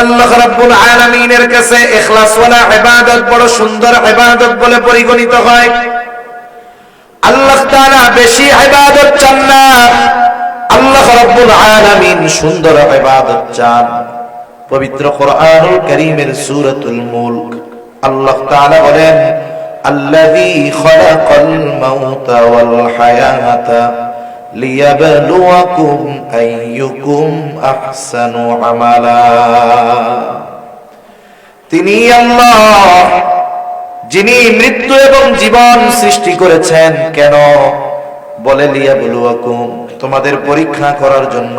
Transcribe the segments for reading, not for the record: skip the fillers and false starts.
আল্লাহ রাব্বুল আলামিনের কাছে ইখলাসওয়ালা ইবাদত বড় সুন্দর ইবাদত বলে পরিগণিত হয়। আল্লাহ তাআলা বেশি ইবাদত চান না, আল্লাহ রাব্বুল আলামিন সুন্দর ইবাদত চান। পবিত্র কোরআনুল কারীমের সূরাতুল মুলক আল্লাহ তাআলা বলেন, আল্লাযী খালাকাল মাউতা ওয়াল হায়াতা লিয়াবলুয়াকুম আইয়ুকুম আহসানু আমালা। তিনি আল্লাহ যিনি মৃত্যু এবং জীবন সৃষ্টি করেছেন। কেন? বলে লিয়াবলুয়াকুম, তোমাদের পরীক্ষা করার জন্য।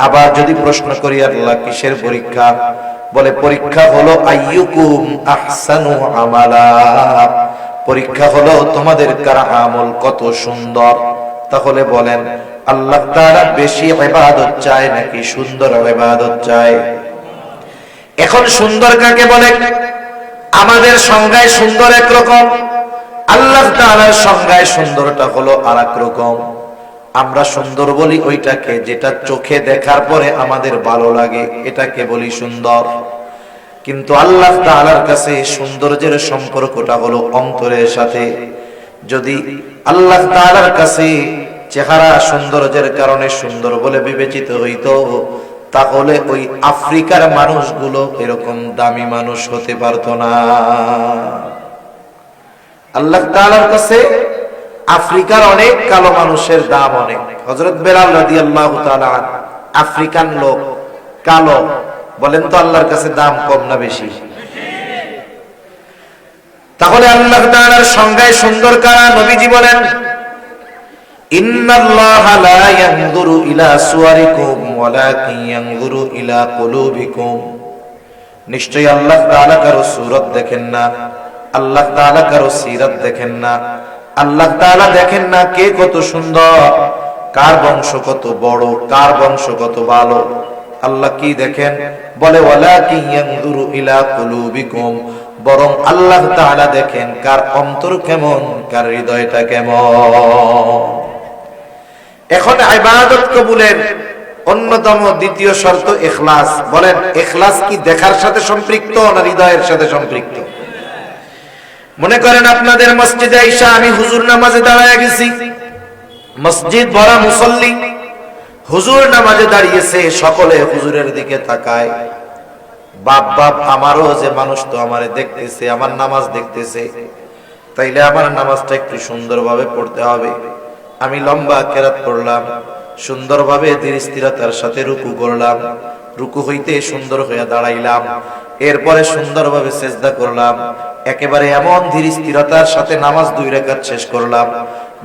আবার যদি প্রশ্ন করি আল্লাহ কিসের পরীক্ষা? বলে পরীক্ষা হলো আইয়ুকুম আহসানু আমালা, পরীক্ষা হলো তোমাদের কার আমল কত সুন্দর। তাহলে বলেন আল্লাহ তাআলা বেশি ইবাদত চায় নাকি সুন্দর ইবাদত চায়? এখন সুন্দর কাকে বলে? আমাদের সংজ্ঞায় সুন্দর একরকম, আল্লাহ তাআলার সংজ্ঞায় সুন্দরটা হলো আরেক রকম। আমরা সুন্দর বলি ওইটাকে যেটা চোখে দেখার পরে আমাদের ভালো লাগে, এটাকে বলি সুন্দর। কিন্তু আল্লাহ তাআলার কাছে সৌন্দর্যের সম্পর্কটা হলো অন্তরের সাথে। যদি আল্লাহ তাআলার কাছে চেহারা সৌন্দর্যের কারণে সুন্দর বলে বিবেচিত হইতো, তাহলে ওই আফ্রিকার মানুষগুলো এরকম দামি মানুষ হতে পারতো না। আল্লাহ তাআলার কাছে আফ্রিকার অনেক কালো মানুষের দাম অনেক। হযরত বেলাল রাদিয়াল্লাহু তাআলা আফ্রিকান লোক, কালো, বলেন তো আল্লাহর কাছে দাম কম না বেশি? তাহলে আল্লাহ তাআলার সংজ্ঞায় সুন্দর কারা? নবীজি বলেন, ইন্নাল্লাহা লা ইয়ানজুরু ইলা সুওয়ারিকুম ওয়ালাকিন ইয়ানজুরু ইলা কুলুবিকুম। নিশ্চয়ই আল্লাহ তাআলা কারো সূরত দেখেন না, আল্লাহ তাআলা কারো সিরাত দেখেন না। আল্লাহ তাআলা দেখেন না কে কত সুন্দর, কার বংশ কত বড়, কার বংশ কত ভালো। আল্লাহ কি দেখেন? বলে ওয়ালাকিন ইয়ানজুরু ইলা কুলুবিকুম, বরং আল্লাহ তাআলা দেখেন কার অন্তর কেমন, কার হৃদয়টা কেমন। এখন ইবাদত কবুলের অন্যতম দ্বিতীয় শর্ত ইখলাস। বলেন ইখলাস কি দেখার সাথে সম্পৃক্ত না হৃদয়ের সাথে সম্পৃক্ত? মনে করেন আপনাদের মসজিদে আইসা আমি হুজুর নামাজে দাঁড়ায় গেছি, মসজিদ ভরা মুসল্লি, হুজুর নামাজে দাঁড়িয়েছে, সকলে হুজুরের দিকে তাকায়। বাপ বাপ আমারও যে মানুষ তো আমারে দেখতেছে, আমার নামাজ দেখতেছে, তাইলে আমার নামাজটা একটু সুন্দরভাবে পড়তে হবে। আমি লম্বা কেরাত পড়লাম, সুন্দরভাবে ধীর স্থিরতার সাথে রুকু করলাম, রুকু হইতে সুন্দর হয়ে দাঁড়াইলাম, এরপরে সুন্দরভাবে সেজদা করলাম, একেবারে এমন ধীর স্থিরতার সাথে নামাজ 2 রাকাত শেষ করলাম।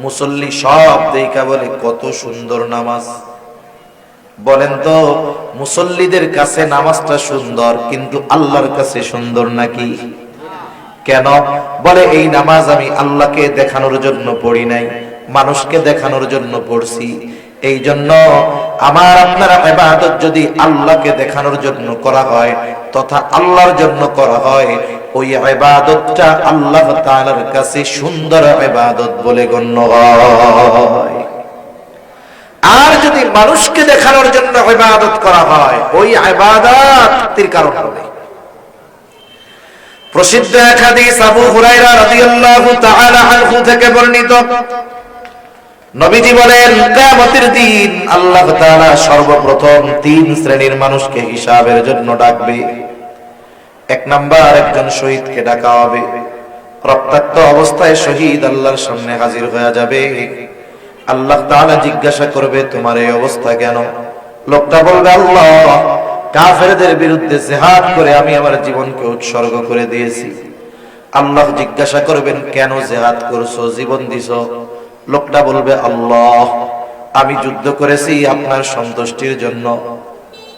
মুসল্লি সব দেখা বলে কত সুন্দর নামাজ। বলেন তো মুসল্লিদের কাছে নামাজটা সুন্দর, কিন্তু আল্লাহর কাছে সুন্দর নাকি? কেন? বলে এই নামাজ আমি আল্লাহকে দেখানোর জন্য পড়ি নাই, মানুষকে দেখানোর জন্য পড়ছি। এই জন্য আমার আপনার ইবাদত যদি আল্লাহকে দেখানোর জন্য করা হয় তথা আল্লাহর জন্য করা হয়, ওই ইবাদতটা আল্লাহ তাআলার কাছে সুন্দর ইবাদত বলে গণ্য হয়। আর যদি মানুষকে দেখানোর জন্য ইবাদত করা হয়, ওই ইবাদতের কারণ হবে। প্রসিদ্ধ এক হাদিস আবু হুরায়রা রাদিয়াল্লাহু তাআলা আনহু থেকে বর্ণিত, নবীজি বলেন কিয়ামতের দিন আল্লাহ তাআলা সর্বপ্রথম 3 শ্রেণীর মানুষকে হিসাবের জন্য ডাকবে। 1 নাম্বার, একজন শহীদকে ডাকা হবে। রক্তাক্ত অবস্থায় শহীদ আল্লাহর সামনে হাজির হয়ে যাবে। আল্লাহ তাআলা জিজ্ঞাসা করবে তোমার এই অবস্থা কেন? লোকটা বলবে আল্লাহ, কাফেরদের বিরুদ্ধে জিহাদ করে আমি আমার জীবনকে উৎসর্গ করে দিয়েছি। আল্লাহ জিজ্ঞাসা করবেন কেন জিহাদ করছো, জীবন দিছো? লোকটা বলবে আল্লাহ, আমি যুদ্ধ করেছি আপনার সন্তুষ্টির জন্য।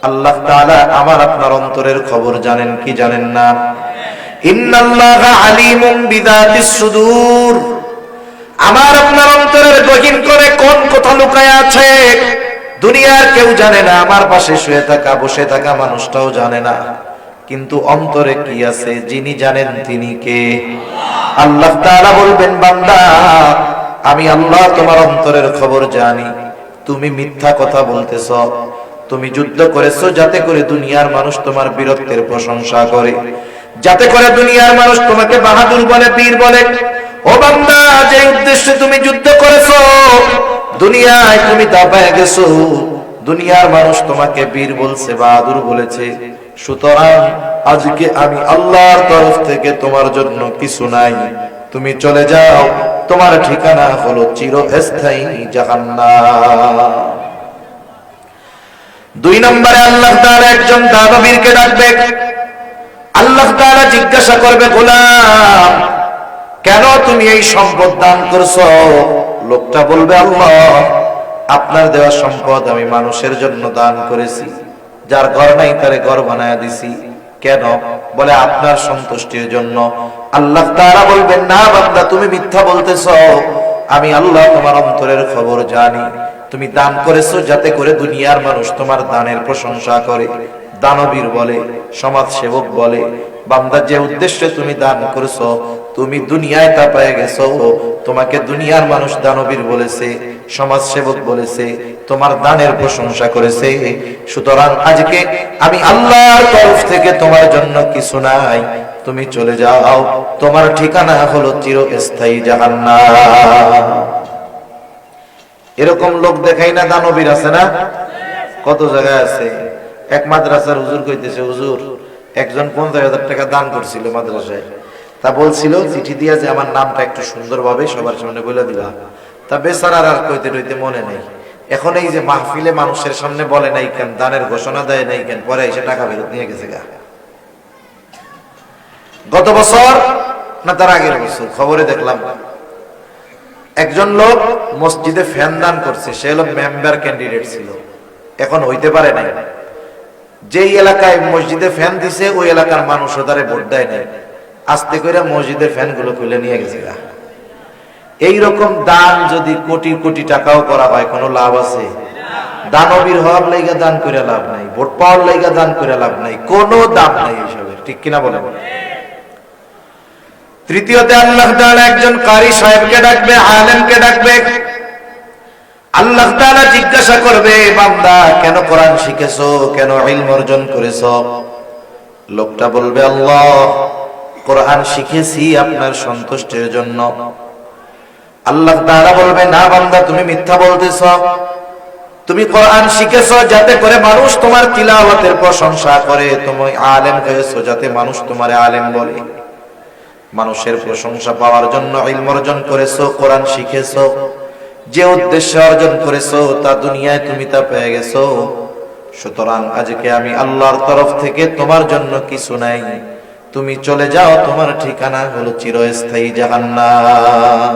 আল্লাহ তাআলা আমার আপনার অন্তরের খবর জানেন কি জানেন না? ইন্নাল্লাহা আলিমুম বিযাতিস সুদূর, আমার আপনার অন্তরের গহীন করে কোন কথা লুকায় আছে দুনিয়ার কেউ জানে না, আমার পাশে শুয়ে থাকা বসে থাকা মানুষটাও জানে না। কিন্তু অন্তরে কি আছে যিনি জানেন তিনি কে? আল্লাহ তাআলা বলবেন বান্দা, আমি আল্লাহ তোমার অন্তরের খবর জানি। তুমি মিথ্যা কথা বলতেছ, তুমি যুদ্ধ করেছো যাতে করে দুনিয়ার মানুষ তোমার বীরত্বের প্রশংসা করে, যাতে করে দুনিয়ার মানুষ তোমাকে বাহাদুর বলে, বীর বলে। ও বান্দা, যে উদ্দেশ্যে তুমি যুদ্ধ করেছো, দুনিয়ায় তুমি দাবায় গেছো, দুনিয়ার মানুষ তোমাকে বীর বলছে, বাহাদুর বলেছে। সুতরাং আজকে আমি আল্লাহর তরফ থেকে তোমার জন্য কিছু নাই, তুমি চলে যাও, তোমার ঠিকানা হলো চিরস্থায়ী জাহান্নাম। 2 নম্বরে আল্লাহ তাআলা একজন দানবীরকে ডাকবে। আল্লাহ তাআলা জিজ্ঞাসা করবে, গোলাম, কেন তুমি এই সম্পদ দান করছো? লোকটা বলবে, আল্লাহ, আপনার দেওয়া সম্পদ আমি মানুষের জন্য দান করেছি, যার ঘর নাই তারে ঘর বানায়া দিছি। কেন? বলে আপনার সন্তুষ্টির জন্য। আল্লাহ তাআলা বলবেন, না বান্দা, তুমি মিথ্যা বলতেছো, আমি আল্লাহ তোমার অন্তরের খবর জানি। তুমি দান করেছো যাতে করে দুনিয়ার মানুষ তোমার দানের প্রশংসা করে, দানবীর বলে, সমাজ সেবক বলে। বান্দা, যে উদ্দেশ্যে তুমি দান করেছো, তুমি দুনিয়ায় তা পেয়ে গেছো, তোমাকে দুনিয়ার মানুষ দানবীর বলেছে, সমাজ সেবক বলেছে, তোমার দানের প্রশংসা করেছে। সুতরাং আজকে আমি আল্লাহর তরফ থেকে তোমার জন্য কিছু নাই, তুমি চলে যাও, তোমার ঠিকানা হলো চিরস্থায়ী জাহান্নাম। এরকম লোক দেখাই না, দানবীর আছে না, কত জায়গায় আছে। এক মাদ্রাসার হুজুর কইতেছে, হুজুর, একজন 50,000 টাকা দান করছিল মাদ্রাসায়, তা বলছিল চিঠি দিয়া যে আমার নামটা একটু সুন্দরভাবে সবার সামনে বলে দিবা। তা বেচারার আর কইতে রইতে মনে নেই। এখন এই যে মাহফিলে মানুষের সামনে বলে নাই কেন, দানের ঘোষণা দেয় নাই কেন, পরে এসে টাকা ফেরত নিয়ে গেছে গা। গত বছর না তার আগের বছর খবরে দেখলাম, একজন লোক মসজিদে ফ্যান দান করছে। সে হলো মেম্বার ক্যান্ডিডেট ছিল, এখন হইতে পারে নাই। যেই এলাকায় মসজিদে ফ্যান দিছে ওই এলাকার মানুষ তারে ভোট দেয় নাই, আস্তে করে মসজিদের ফ্যান গুলো খুলে নিয়ে গেছে গা। এইরকম দান যদি কোটি কোটি টাকাও করা হয়, কোনো লাভ আছে? দানবীর হওয়ার লাইগা দান করে লাভ নাই, ভোট পাওয়ার লাইগা দান করে লাভ নাই, কোনো দাম নাই এইসবের, ঠিক কিনা বলেন? তৃতীয়তে আল্লাহ তাআলা একজন কারি সাহেবকে ডাকবে, আলেমকে ডাকবে। আল্লাহ তাআলা জিজ্ঞাসা করবে, বান্দা, কেন কোরআন শিখেছো, কেন ইলম অর্জন করেছো? লোকটা বলবে, আল্লাহ, কোরআন শিখেছি আপনার সন্তুষ্টির জন্য। আল্লাহ তাআলা বলবে, না বান্দা, তুমি মিথ্যা বলতেছো, তুমি কোরআন শিখেছো যাতে করে মানুষ তোমার তিলাওয়াতের প্রশংসা করে, তুমি আলেম হয়েছো যাতে মানুষ তোমারে আলেম বলে। মানুষের প্রশংসা পাওয়ার জন্য ইলম অর্জন করেছো, কোরআন শিখেছো, যে উদ্দেশ্যে অর্জন করেছো তা দুনিয়ায় তুমি তা পেয়ে গেছো। সুতরাং আজকে আমি আল্লাহর তরফ থেকে তোমার জন্য কিছু নাই, তুমি চলে যাও, তোমার ঠিকানা হলো চিরস্থায়ী জাহান্নাম।